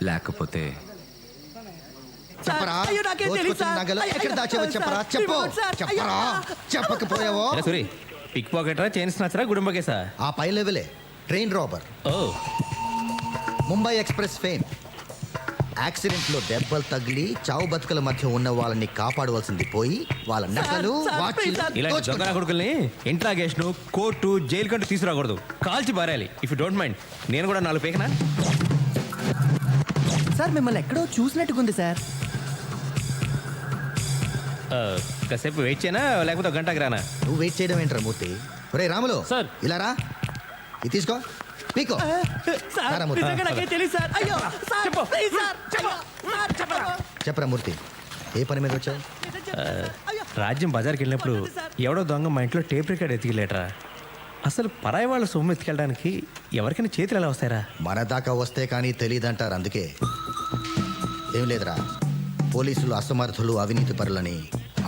లేకపోతే చెప్పరా నగలు ఎక్కడ దాచేవో చెప్పరా చెప్పు చెప్పరా చెప్పకపోయావో సూరి పిక్ పాకెటరా చైన్ స్నాచరా గుడుంబకేసా ఆ పై లెవెలే ట్రైన్ రాబర్ ఓ ముంబై ఎక్స్ప్రెస్ ఫేమ్ యాక్సిడెంట్ లో దెబ్బలు తగిలి చావు బతుకుల మధ్య ఉన్న వాళ్ళని కాపాడవలసింది పోయి వాళ్ళ నగలు ఇలాంటి దొంగ కొడుకుల్ని ఇంట్రాగేషన్ కోర్టు జైలు కంటూ తీసుకురాకూడదు కాల్చి పారేయాలి. ఇఫ్ యూ డోంట్ మైండ్ నేను కూడా 4 పేకనా. సార్ మిమ్మల్ని ఎక్కడో చూసినట్టుకుంది సార్. కాసేపు వెయిట్ చేయనా లేకపోతే గంటకి రానా? నువ్వు వెయిట్ చేయడం ఏంట్రా మూర్తి? ఒరే రాములు సార్. ఇలా రా, ఇది తీసుకో పీకో. చెప్పరా మూర్తి, ఏ పని మీద వచ్చావు? రాజ్యం బజార్కి వెళ్ళినప్పుడు ఎవడో దొంగ మా ఇంట్లో టేప్ రికార్డ్ ఎత్తికెళ్ళేట్రా. అసలు పరాయి వాళ్ళ సొమ్ము ఎత్తుకెళ్ళడానికి ఎవరికైనా చేతులు ఎలా వస్తాయరా? మన దాకా వస్తే కానీ తెలియదంటారు. అందుకే ఏం లేదురా, పోలీసులు అసమర్థులు అవినీతి పరులని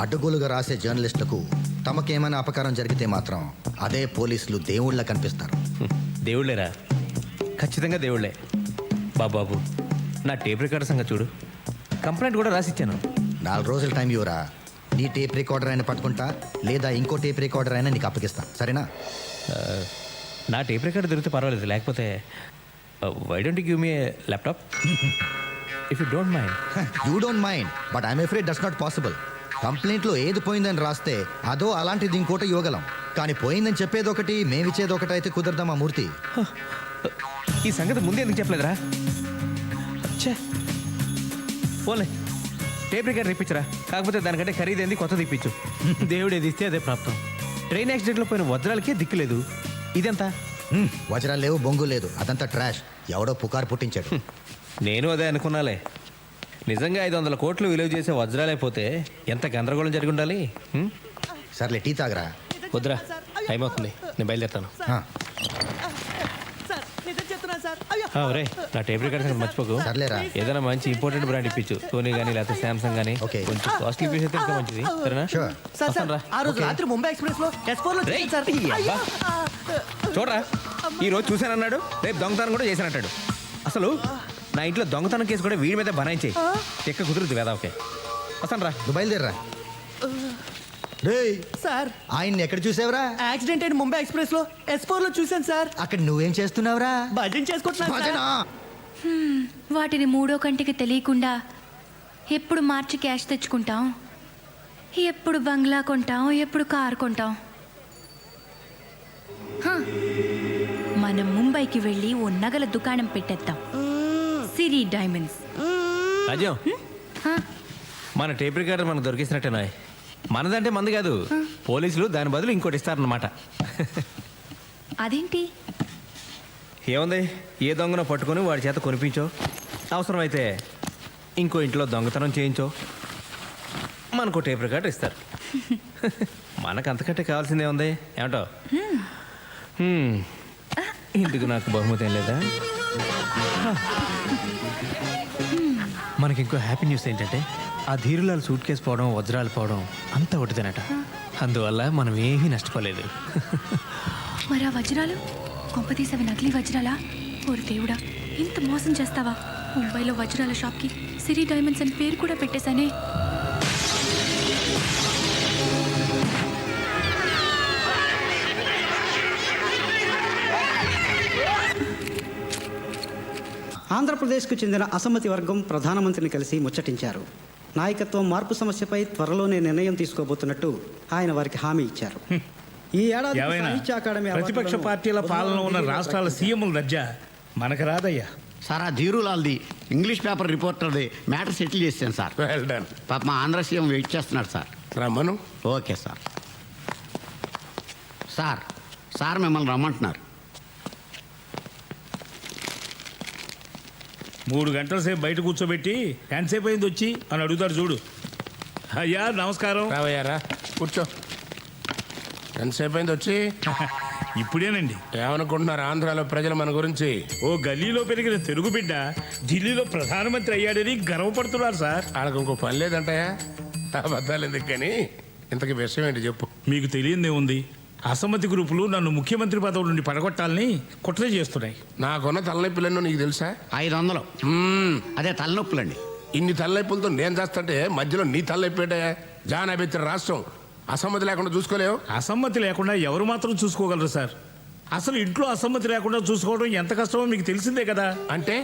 అడ్డగోలుగా రాసే జర్నలిస్టులకు తమకేమైనా అపకారం జరిగితే మాత్రం అదే పోలీసులు దేవుళ్ళ కనిపిస్తారు. దేవుళ్ళేరా, ఖచ్చితంగా దేవుళ్ళే. బాబు నా టేప్ రికార్డర్ సంగతి చూడు, కంప్లైంట్ కూడా రాసిచ్చాను. 4 రోజుల టైం ఇవ్వరా, నీ టేప్ రికార్డర్ అయినా పట్టుకుంటా, లేదా ఇంకో టేప్ రికార్డర్ అయినా నీకు అప్పగిస్తా, సరేనా? నా టేప్ రికార్డర్ దొరికితే పర్వాలేదు, లేకపోతే why don't you give me a laptop if you don't mind. You don't mind but I'm afraid that's not possible. కంప్లైంట్లో ఏది పోయిందని రాస్తే అదో అలాంటిది ఇంకోటి ఇవ్వగలం, కానీ పోయిందని చెప్పేది ఒకటి మేమిచ్చేది ఒకటి అయితే కుదరదమ్మా మూర్తి. ఈ సంగతి ముందే ఎందుకు చెప్పలేదురా? పోలే టేప్ రికార్డర్ ఇప్పించరా, కాకపోతే దానికంటే ఖరీదైంది కొత్తది ఇప్పించు. దేవుడు ఏది ఇస్తే అదే ప్రాప్తం. ట్రైన్ యాక్సిడెంట్లో పోయిన వజ్రాలకే దిక్కులేదు, ఇదంతా వజ్రాలు లేవు, బొంగు లేదు, అదంతా ట్రాష్. ఎవడో పుకారు పుట్టించాడు. నేను అదే అనుకున్నాలే. నిజంగా 500 కోట్లు విలువ చేసే వజ్రాలైపోతే ఎంత గందరగోళం జరిగి ఉండాలి. సర్లే టీ తాగరా. వద్దురా, టైం అవుతుంది, నేను బయలుదేరుతాను. ఒరే నా టేప్ రికార్డర్ సంగతి మర్చిపోకు. సర్లేరా, ఏదైనా మంచి ఇంపార్టెంట్ బ్రాండ్ ఇప్పించు, సోనీ కానీ లేకపోతే శాంసంగ్ కానీ. ఓకే, కొంచెం కాస్ట్లీ పీస్ అయితే ఇంకా మంచిది, సరేనా? ఆ రోజు రాత్రి ముంబై ఎక్స్ప్రెస్ లో S4 లో చూడరా, ఈ రోజు చూశానన్నాడు, రేపు దొంగతనం కూడా చేశానంటాడు. అసలు నా ఇంట్లో దొంగతనం కేసు కూడా వీడి మీద బనాయించేయి, ఎక్క కుదురుద్ది కదా. ఓకే వస్తాను రా, నువ్వు బయలుదేరరా. సార్ ఆయన్ని ఎక్కడ చూసావురా? యాక్సిడెంట్ అయిన ముంబై ఎక్స్ప్రెస్ లో S4 లో చూశాను సార్. అక్కడ నువ్వేం చేస్తున్నావురా? భజన చేసుకుంటున్నా. వాటిని మూడో కంటికి తెలియకుండా ఎప్పుడు మార్చి క్యాష్ తెచ్చుకుంటాం, ఎప్పుడు బంగ్లా కొంటాం, ఎప్పుడు కారు కొంటాం. మనం ముంబైకి వెళ్ళి ఓ నగల దుకాణం పెట్టేద్దాం, సిరి డైమండ్స్. రాజ్యం, మన టేప్ రికార్డర్ మనకు దొరికేసినట్టేనా? మనదంటే మంది కాదు, పోలీసులు దాని బదులు ఇంకోటి ఇస్తారన్నమాట. అదేంటి? ఏముంది, ఏ దొంగనో పట్టుకొని వాడి చేత కొనిపించో, అవసరమైతే ఇంకో ఇంట్లో దొంగతనం చేయించో, మనకు టేప్ రికార్డర్ ఇస్తారు. మనకు అంతకంటే కావాల్సిందే ఉంది, ఏమంటో? ఇందుకు నాకు బహుమతి ఏం లేదా? మనకి ఇంకో హ్యాపీ న్యూస్ ఏంటంటే ఆ ధీరులాల్ సూట్ కేసు పోవడం, వజ్రాలు పోవడం అంతా ఒకటిదేనట. అందువల్ల మనం ఏమీ నష్టపోలేదు. మరి ఆ వజ్రాలు కొంపతీసవి నకిలీ వజ్రాలా? ఓరి దేవుడా, ఇంత మోసం చేస్తావా? ముంబైలో వజ్రాల షాప్కి సిరి డైమండ్స్ అని పేరు కూడా పెట్టేశానే. ఆంధ్రప్రదేశ్కు చెందిన అసమ్మతి వర్గం ప్రధానమంత్రిని కలిసి ముచ్చటించారు. నాయకత్వం మార్పు సమస్యపై త్వరలోనే నిర్ణయం తీసుకోబోతున్నట్టు ఆయన వారికి హామీ ఇచ్చారు. ఈ ఏడాది సాహిత్య అకాడమీ ప్రతిపక్ష పార్టీల పాలన ఉన్న రాష్ట్రాల సీఎంల దర్జా మనకు రాదయ్యా. సార్, ఆ ధీరులాల్ది ఇంగ్లీష్ పేపర్ రిపోర్టర్ది మ్యాటర్ సెటిల్ చేశాను సార్. Well done. పాప మా ఆంధ్ర సీఎం వెయిట్ చేస్తున్నాడు సార్. రమ్మను. Okay sir. సార్ సార్ మిమ్మల్ని రమ్మంటున్నారు. 3 గంటల సేపు బయట కూర్చోబెట్టి ఎంతసేపు అయింది వచ్చి అని అడుగుతారు చూడు. అయ్యా నమస్కారం. రావయ్యారా, కూర్చో. ఎంతసేపు అయింది వచ్చి? ఇప్పుడేనండి. ఏమనుకుంటున్నారు ఆంధ్రాలో ప్రజలు మన గురించి? ఓ గల్లీలో పెరిగిన తెలుగు బిడ్డ ఢిల్లీలో ప్రధానమంత్రి అయ్యాడని గర్వపడుతున్నారు సార్. వాళ్ళకి ఇంకో పని లేదంటాయా? అబద్ధాలు ఎందుకు కానీ ఇంతకీ విషయం ఏంటి చెప్పు. మీకు తెలియదే ఉంది, అసమ్మతి గ్రూపులు నన్ను ముఖ్యమంత్రి పదవి నుండి పడగొట్టాలని కుట్ర చేస్తున్నాయి. నాకున్న తలనొప్పులన్నో నీకు తెలుసా? 500. మ్మ్. అదే తలనొప్పులండి. ఇన్ని తలనొప్పులతో నేను చేస్తుంటే మధ్యలో నీ తలనొప్పేటే జానాబెత్తిన రాష్ట్రం అసమ్మతి లేకుండా చూసుకోలేవు. అసమ్మతి లేకుండా ఎవరు మాత్రం చూసుకోగలరు సార్? అసలు ఇంట్లో అసమ్మతి లేకుండా చూసుకోవడం ఎంత కష్టమో మీకు తెలిసిందే కదా. అంటే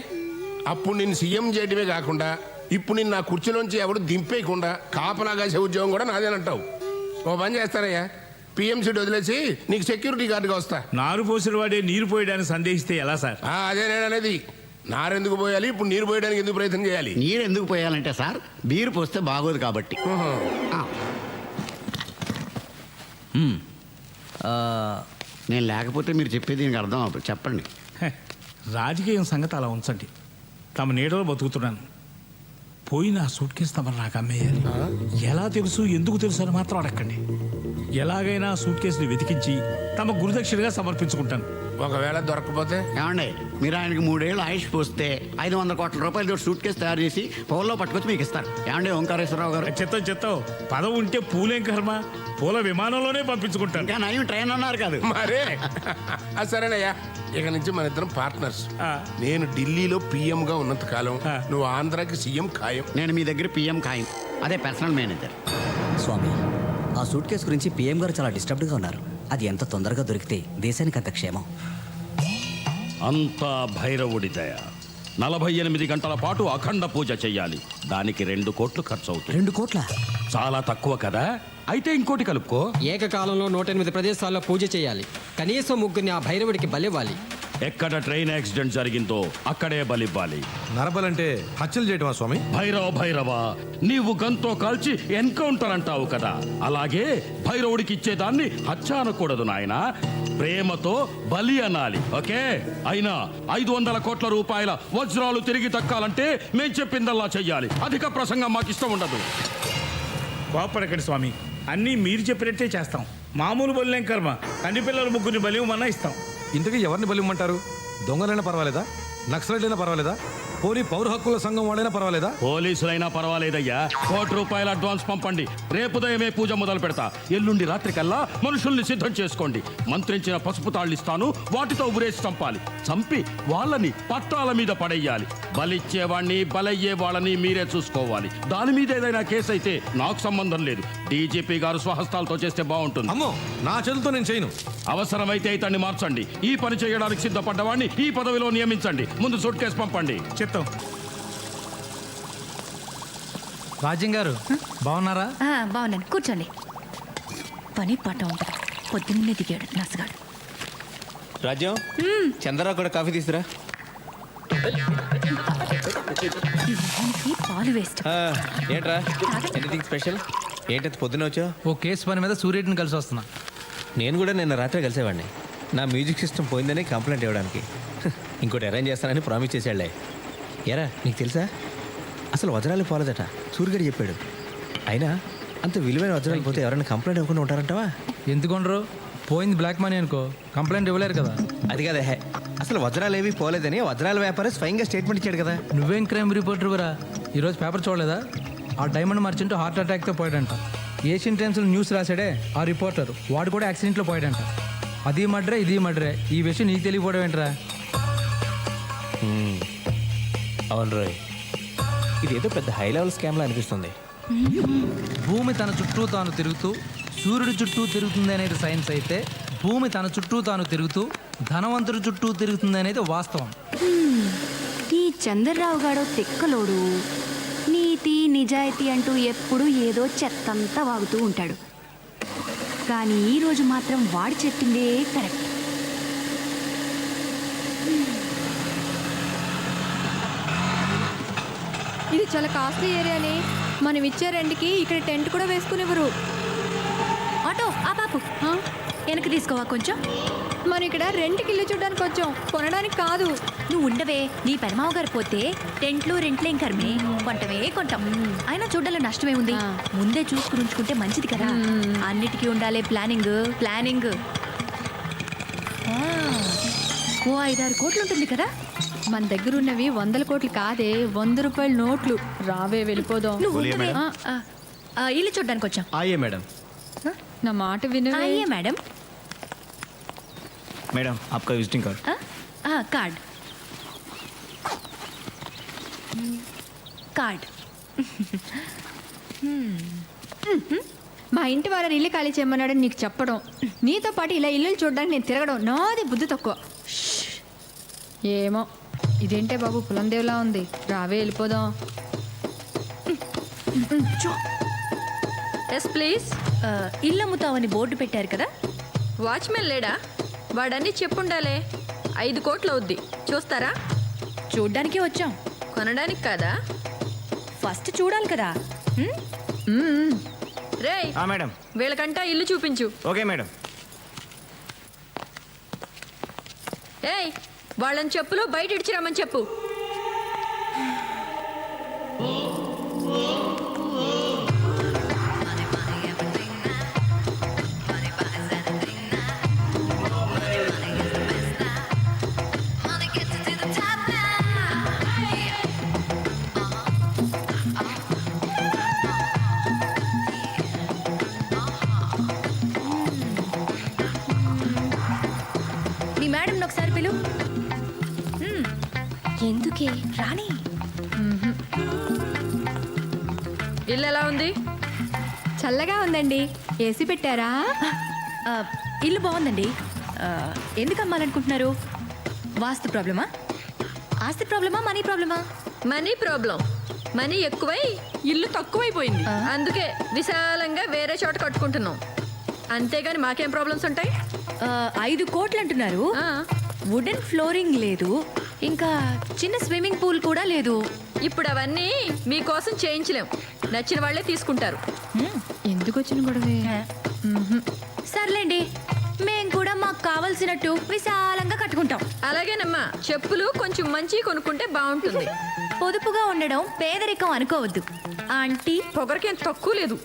అప్పుడు నేను సీఎం చేయడమే కాకుండా ఇప్పుడు నిన్ను నా కుర్చీలోంచి ఎవడు దింపేయకుండా కాపలాగా ఉద్యోగం కూడా నాదేనంటావు. ఓ పని చేస్తారయ్యా, పిఎంసీ వదిలేసి నీకు సెక్యూరిటీ గార్డుగా వస్తా. నారు పోసిన వాడే నీరు పోయడానికి సందేహిస్తే ఎలా సార్? అదే నేను అనేది. నారెందుకు పోయాలి, ఇప్పుడు నీరు పోయడానికి ఎందుకు ప్రయత్నం చేయాలి? నీరు ఎందుకు పోయాలంటే సార్, బీరు పోస్తే బాగోదు కాబట్టి. ఆ, నేను లేకపోతే మీరు చెప్పేది దీనికి అర్థం అవ్వదు. చెప్పండి. హె, రాజకీయం సంగతి అలా ఉంచండి. తమ నీడలో బతుకుతున్నాను. పోయిన ఆ సూట్ కేసు తమరు నాకు అమ్మేయాలి. ఎలా తెలుసు, ఎందుకు తెలుసు అని మాత్రం అడగండి. ఎలాగైనా ఆ సూట్ కేసుని వెతికించి తమ గురుదక్షిణగా సమర్పించుకుంటాను. ఒకవేళ దొరకకపోతే ఏమండి, మీరు ఆయనకి 3 ఏళ్ళు ఆయుష్ పోస్తే 500 కోట్ల రూపాయలతో సూట్ కేసు తయారు చేసి పౌల్లో పట్టుకొచ్చి మీకు ఇస్తారు. ఏమండి ఓంకారేశ్వరరావు గారు? చెత్తం పదవి ఉంటే పూలేం కర్మ, పూల విమానంలోనే పంపించుకుంటాను. ఇంకా నయం ట్రైన్ అన్నారు కాదు. మరే సరేనయ్యా, ఇక నుంచి మన ఇద్దరం పార్ట్నర్స్. ఆ. నేను ఢిల్లీలో పిఎం గా ఉన్నంత కాలం ఆ. నువ్వు ఆంధ్రాకి సీఎం ఖాయం. నేను మీ దగ్గర పిఎం ఖాయం, అదే పర్సనల్ మేనేజర్. స్వామి, ఆ సూట్ కేసు గురించి పిఎం గారు చాలా డిస్టర్బ్డ్గా ఉన్నారు. అది ఎంత తొందరగా దొరికితే దేశానికి అంత క్షేమం. అంతా భైరవుడి దయ. 48 గంటల పాటు అఖండ పూజ చెయ్యాలి. దానికి 2 కోట్లు ఖర్చు అవుతుంది. 2 కోట్ల? చాలా తక్కువ కదా, అయితే ఇంకోటి కలుపుకో. ఏకకాలంలో 108 ప్రదేశాల్లో పూజ చేయాలి. కనీసం 3 ఆ భైరవుడికి బలివ్వాలి. ఎక్కడ ట్రైన్ యాక్సిడెంట్ జరిగిందో అక్కడే బలివ్వాలి. నరబలంటే హత్యలు చేయటమా స్వామి? భైరవ నీవు గంతో కాల్చి ఎన్కౌంటర్ అంటావు కదా, అలాగే భైరవుడికి ఇచ్చేదాన్ని హత్య అనకూడదు నాయన, ప్రేమతో బలి అనాలి. ఓకే? అయినా 500 కోట్ల రూపాయల వజ్రాలు తిరిగి దక్కాలంటే మేం చెప్పిందల్లా చెయ్యాలి. అధిక ప్రసంగం మాకు ఇష్టం ఉండదు. కోపడకండి స్వామి, అన్నీ మీరు చెప్పినట్టే చేస్తాం. మామూలు బలిలేం కర్మ, కన్ని పిల్లల 3 బలి ఇవ్వమన్నా ఇస్తాం. ఇంతకీ ఎవరిని బలిమ్మంటారు? దొంగలైనా పర్వాలేదా? నక్సలైట్ అయినా పర్వాలేదా? పోనీ పౌర హక్కుల సంఘం వాళ్ళైనా పర్వాలేదా? పోలీసులైనా పర్వాలేదయ్యా. 1 కోటి రూపాయల అడ్వాన్స్ పంపండి. రేపు ఉదయమే పూజ మొదలు పెడతా. ఎల్లుండి రాత్రి కల్లా మనుషుల్ని సిద్ధం చేసుకోండి. మంత్రించిన పసుపు తాళ్ళు ఇస్తాను, వాటితో ఉరేసి చంపాలి. చంపి వాళ్ళని పట్టాల మీద పడేయాలి. బలిచ్చేవాణ్ణి బలయ్యే వాళ్ళని మీరే చూసుకోవాలి. దాని మీద ఏదైనా కేసు అయితే నాకు సంబంధం లేదు. డీజీపీ గారు స్వహస్తాలతో చేస్తే బాగుంటుంది. అమ్మో, నా చేతులతో నేను చేయను. అవసరమైతే ఇతన్ని మార్చండి. ఈ పని చేయడానికి సిద్ధపడ్డవాడిని ఈ పదవిలో నియమించండి. ముందు సూట్ కేసు పంపండి. చెప్తాం. రాజ్యం గారు బాగున్నారా? బాగున్నాను, కూర్చోండి. పని పాట ఉంటుంది. పొద్దున్నే దిగాడు నసగాడు. రాజ్యం, చంద్రరావు కూడా కాఫీ తీసురా. దీనికి పాలు వేస్ట్. ఏంట్రా, ఎనీథింగ్ స్పెషల్? ఏంటది పొద్దున వచ్చావు? ఓ కేసు పని మీద సూర్యుడిని కలిసి వస్తున్నా. నేను కూడా నిన్న రాత్రి కలిసేవాడిని. నా మ్యూజిక్ సిస్టమ్ పోయిందని కంప్లైంట్ ఇవ్వడానికి. ఇంకోటి అరేంజ్ చేస్తానని ప్రామిస్ చేశాడులే. ఏరా, నీకు తెలుసా అసలు వజ్రాలు పోలేదట? సూర్యుడు చెప్పాడు. అయినా అంత విలువైన వజ్రాలు పోతే ఎవరైనా కంప్లైంట్ ఇవ్వకుండా ఉంటారంటావా? ఎందుకుండరు? పోయింది బ్లాక్ మనీ అనుకో, కంప్లైంట్ ఇవ్వలేరు కదా. అది కదా, అసలు వజ్రాలు ఏవి పోలేదని వజ్రాల వ్యాపారి స్వయంగా స్టేట్మెంట్ ఇచ్చాడు కదా. నువ్వేం క్రైమ్ రిపోర్టర్ కూడా ఈరోజు పేపర్ చూడలేదా? ఆ డైమండ్ మర్చెంట్ హార్ట్ అటాక్తో పోయాడంట. ఏషియన్ టైమ్స్లో న్యూస్ రాశాడే ఆ రిపోర్టర్, వాడు కూడా యాక్సిడెంట్లో పోయాడంట. అది మడ్రే ఇది మడ్రే, ఈ విషయం నీకు తెలియకపోవడం ఏంట్రా? అవును రోయ్, ఇది ఏదో పెద్ద హై లెవెల్ స్కామ్లా అనిపిస్తుంది. భూమి తన చుట్టూ తాను తిరుగుతూ సూర్యుడి చుట్టూ తిరుగుతుంది అనేది సైన్స్ అయితే, భూమి తన చుట్టూ తాను తిరుగుతూ ధనవంతుడి చుట్టూ తిరుగుతుంది అనేది వాస్తవం. ఈ చంద్రరావు గాడో తిక్కలోడు. నీతి నిజాయితీ అంటూ ఎప్పుడు ఏదో చెత్తంతా వాగుతూ ఉంటాడు. కానీ ఈరోజు మాత్రం వాడు చెప్పిందే కరెక్ట్. ఇది చాలా కాస్ట్లీ ఏరియానే. మనం ఇచ్చే రెంట్కి ఇక్కడ టెంట్ కూడా వేసుకునేవారు. ఆటో ఆ పాపు వెనక్కి తీసుకోవా కొంచెం. మనం ఇక్కడ రెంట్కి ఇల్లు చూడడానికి వచ్చాం, కొనడానికి కాదు. నువ్వు ఉండవే, నీ పెనమావ గారు పోతే టెంట్లు రెంట్లేం కర్మే, కొంటమే కొంటాం. అయినా చూడాలి, నష్టమే ఉంది. ముందే చూసుకుని ఉంచుకుంటే మంచిది కదా. అన్నిటికీ ఉండాలి ప్లానింగ్. ఓ 5-6 కోట్లు ఉంటుంది కదా. మన దగ్గర ఉన్నవి 100 కోట్లు కాదే, 100 రూపాయల నోట్లు. రావే వెళ్ళిపోదాం. నువ్వు ఉండవే. ఇల్లు చూడడానికి వచ్చాం. అయ్యే మేడం. నా మాట వినవే. అయ్యే మేడం. మేడం ఆప్కా విజిటింగ్ కార్డ్. Card card. మా ఇంటి వారు ఇల్లు ఖాళీ చేయమన్నాడని నీకు చెప్పడం, నీతో పాటు ఇలా ఇల్లు చూడడానికి నేను తిరగడం నాది బుద్ధి తక్కువ. ఏమో ఇదేంటే బాబు పులందేవ్లా ఉంది, రావే వెళ్ళిపోదాం. Yes please. ఇల్లు అమ్ముతామని బోర్డు పెట్టారు కదా. వాచ్మెన్ లేడా? వాడన్నీ చెప్పుండాలే. 5 కోట్లు అవుద్ది, చూస్తారా? చూడ్డానికి వచ్చాం, కొనడానికి కాదా? ఫస్ట్ చూడాలి కదా. రేయ్ మేడం. వీళ్ళకంటా ఇల్లు చూపించు. Okay madam. ఏయ్ వాళ్ళని చెప్పులు బయట ఇడిచిరమ్మని చెప్పు. మీ మేడంని ఒకసారి పిలు. ఎందుకే రాణి. ఇల్లు ఎలా ఉంది? చల్లగా ఉందండి. ఏసీ పెట్టారా? ఇల్లు బాగుందండి. ఎందుకు అమ్మాలనుకుంటున్నారు? వాస్తు ప్రాబ్లమా, ఆస్తి ప్రాబ్లమా, మనీ ప్రాబ్లమా? Money problem. మనీ ఎక్కువై ఇల్లు తక్కువైపోయింది. అందుకే విశాలంగా వేరే చోట కట్టుకుంటున్నాం. అంతేగాని మాకేం ప్రాబ్లమ్స్ ఉంటాయి? 5 కోట్లు అంటున్నారు. వుడెన్ ఫ్లోరింగ్ లేదు, ఇంకా చిన్న స్విమ్మింగ్ పూల్ కూడా లేదు. ఇప్పుడు అవన్నీ మీకోసం చేయించలేం. నచ్చిన వాళ్ళే తీసుకుంటారు. ఎందుకు వచ్చిన గొడవే? సర్లేండి, మేం కూడా మాకు కావలసినట్టు విశాలంగా కట్టుకుంటాం. అలాగేనమ్మా, చెప్పులు కొంచెం మంచి కొనుక్కుంటే బాగుంటుంది. పొదుపుగా ఉండడం పేదరికం అనుకోవద్దు ఆంటీ. పొగరకేం తక్కువ లేదు.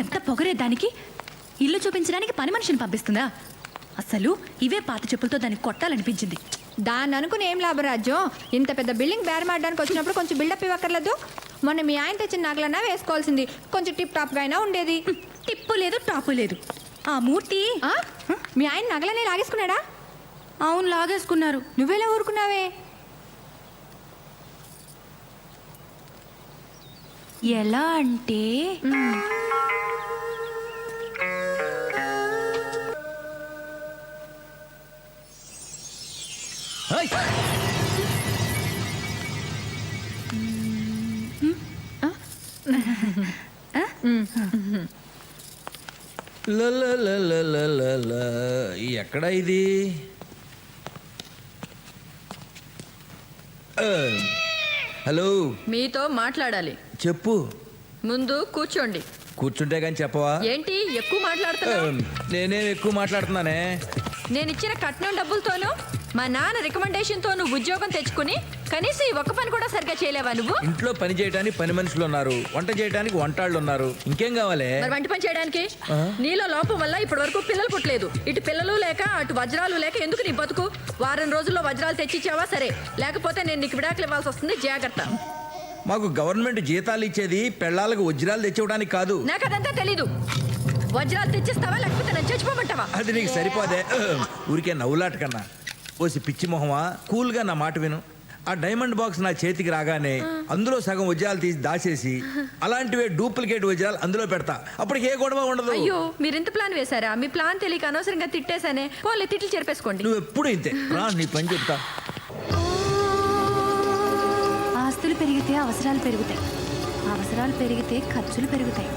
ఎంత పొగరే దానికి. ఇల్లు చూపించడానికి పని మనిషిని పంపిస్తుందా? అసలు ఇవే పాత చెప్పులతో దాన్ని కొట్టాలనిపించింది. దాన్ని అనుకుని ఏం లాభరాజ్యం? ఇంత పెద్ద బిల్డింగ్ బేరమాడడానికి వచ్చినప్పుడు కొంచెం బిల్డప్ ఇవ్వక్కర్లేదు. మొన్న మీ ఆయన తెచ్చిన నగలన్నా వేసుకోవాల్సింది. కొంచెం టిప్ టాప్గా అయినా ఉండేది. టిప్పు లేదు, టాపు లేదు. ఆ మూర్తి మీ ఆయన నగలనే లాగేసుకున్నాడా? అవును, లాగేసుకున్నారు. నువ్వెలా ఊరుకున్నావే? ఎలా అంటే ఎక్కడ ఇది? హలో, మీతో మాట్లాడాలి. చెప్పు. ముందు కూర్చోండి. కూర్చుంటే కానీ చెప్పవా? ఏంటి ఎక్కువ మాట్లాడుతున్నావు? నేనేం ఎక్కువ మాట్లాడుతున్నానే? నేను ఇచ్చిన కట్నం డబ్బులతోనూ మా నాన్న రికమెండేషన్తో నువ్వు ఉద్యోగం తెచ్చుకుని కనీసం ఈ ఒక్క పని కూడా సరిగ్గా చేయలేవా నువ్వు? ఇంట్లో పని చేయడానికి పని మనుషులు ఉన్నారు, వంట చేయడానికి వంటాళ్ళు ఉన్నారు, ఇంకేం కావాలి? మరి వంట పని చేయడానికి నీలో లోపం వల్ల ఇప్పటి వరకు పిల్లలు పుట్టలేదు. ఇటు పిల్లలు లేక అటు వజ్రాలు లేక ఎందుకు నీ బతుకు? వారం రోజుల్లో వజ్రాలు తెచ్చిచ్చావా సరే, లేకపోతే నేను నీకు విడాకులు ఇవ్వాల్సి వస్తుంది. జాగ్రత్త. మాకు గవర్నమెంట్ జీతాలు ఇచ్చేది పెళ్ళాలకు వజ్రాలు తెచ్చివ్వడానికి కాదు. నాకు అదంతా తెలీదు. వజ్రాలు తెచ్చిస్తావా లేకపోతే నేను చచ్చిపోమంటావా? అది నీకు సరిపోదే. ఊరికే నవ్వులాట కన్నా ఓసి పిచ్చి మొహమా, కూల్గా నా మాట విను. ఆ డైమండ్ బాక్స్ నా చేతికి రాగానే అందులో సగం వజ్రాలు తీసి దాచేసి అలాంటివే డూప్లికేట్ వజ్రాలు అందులో పెడతా. అప్పటికి ఏ గొడవ ఉండదు. అయ్యో, మీరు ఇంత ప్లాన్ వేశారా? మీ ప్లాన్ తెలియక అనవసరంగా తిట్టేశానే. పోలే, తిట్లు చెరిపేసుకోండి. నువ్వు ఎప్పుడు ఇంతే రా, నీ పని చెప్తా. ఆస్తులు పెరిగితే అవసరాలు పెరుగుతాయి, అవసరాలు పెరిగితే ఖర్చులు పెరుగుతాయి,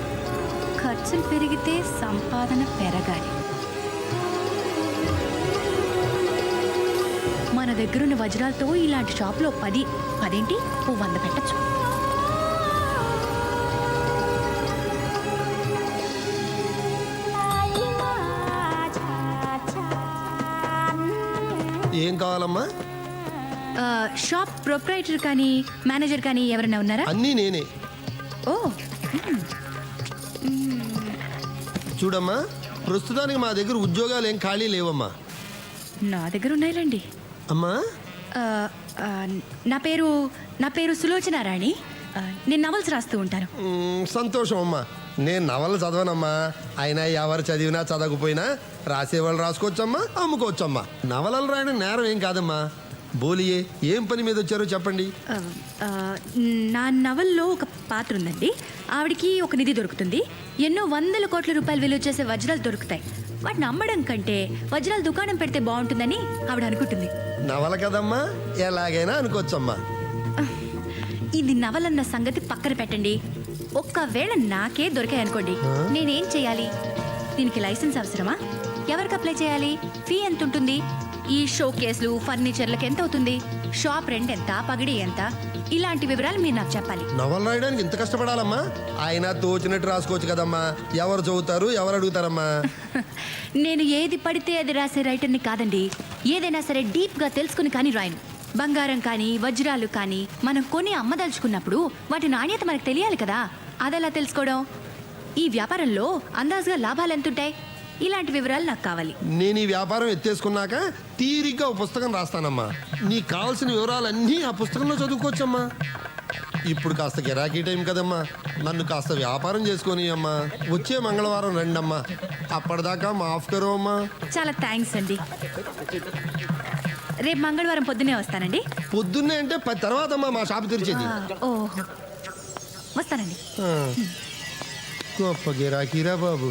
ఖర్చులు పెరిగితే సంపాదన పెరగాలి. మన దగ్గరున్న వజ్రాలతో ఇలాంటి షాప్లో 10 ఏంటి 100 పెట్టచ్చు. ఏం కావాలమ్మా? షాప్ ప్రొప్రైటర్ కానీ మేనేజర్ కానీ ఎవరైనా ఉన్నారా? అన్నీ నేనే. ఓ, చూడమ్మా, ప్రస్తుతానికి మా దగ్గర ఉద్యోగాలు ఏం ఖాళీ లేవమ్మా. నా దగ్గర ఉన్నాయిలేండి. అమ్మా, నా పేరు సులోచన రాణి. నేను నవల్స్ రాస్తూ ఉంటాను. సంతోషం అమ్మా. నేను నవలు చదవనమ్మా. అయినా ఎవరు చదివినా చదవకపోయినా రాసేవాళ్ళు రాసుకోవచ్చమ్మా, అమ్ముకోవచ్చమ్మా. నవలలు రాయడం నేరం ఏం కాదమ్మా. బోలియే, ఏం పని మీద వచ్చారో చెప్పండి. నా నవల్లో ఒక పాత్ర ఉందండి. ఆవిడికి ఒక నిధి దొరుకుతుంది. ఎన్నో వందల కోట్ల రూపాయలు విలువ చేసే వజ్రాలు దొరుకుతాయి. వాటిని అమ్మడం కంటే వజ్రాల దుకాణం పెడితే బాగుంటుందని ఆవిడ అనుకుంటుంది. నవల కదమ్మా, ఎలాగైనా అనుకోవచ్చమ్మా. ఇది నవలన్న సంగతి పక్కన పెట్టండి. ఒక్కవేళ నాకే దొరికాయనుకోండి, నేనేం చేయాలి? దీనికి లైసెన్స్ అవసరమా? ఎవరికి అప్లై చేయాలి? ఫీ ఎంత ఉంటుంది? ఈ షో కేసులు ఫర్నిచర్లకు ఎంత అవుతుంది? షాప్ రెంట్ ఎంత? పగిడి ఎంత? ఇలాంటి వివరాలు మీరు నాకు చెప్పాలి. నవల రాయడానికి ఇంత కష్టపడాలమ్మా? ఆయన తోచినట్టు రాసుకోవచ్చు కదమ్మా. ఎవరు చదువుతారు, ఎవరు అడుగుతారమ్మా? నేను ఏది పడితే అది రాసే రైటర్ని కాదండి. ఏదైనా సరే డీప్గా తెలుసుకుని కానీ రాయను. బంగారం కానీ వజ్రాలు కానీ మనం కొని అమ్మదలుచుకున్నప్పుడు వాటి నాణ్యత మనకు తెలియాలి కదా. అదెలా తెలుసుకోవడం? ఈ వ్యాపారంలో అందాజుగా లాభాలు ఎంతుంటాయి? ఇలాంటి వివరాలు నాకు కావాలి. నేను ఈ వ్యాపారం ఎత్తేసుకున్నాక తీరిగ్గా ఒక పుస్తకం రాస్తానమ్మా. నీకు కావాల్సిన వివరాలన్నీ ఆ పుస్తకంలో చదువుకోవచ్చమ్మా. ఇప్పుడు కాస్త గిరాకీ టైం కదమ్మా, నన్ను కాస్త వ్యాపారం చేసుకొని అమ్మా. వచ్చే మంగళవారం రండమ్మా. అప్పటిదాకా మాఫ్ కరో అమ్మా. చాలా థ్యాంక్స్ అండి. రేపు మంగళవారం పొద్దునే వస్తానండి. పొద్దున్నే అంటే 10 తర్వాత అమ్మా మా షాప్ తెరిచేది. ఓహో, వస్తానండి. గొప్ప గిరాకీరా బాబు.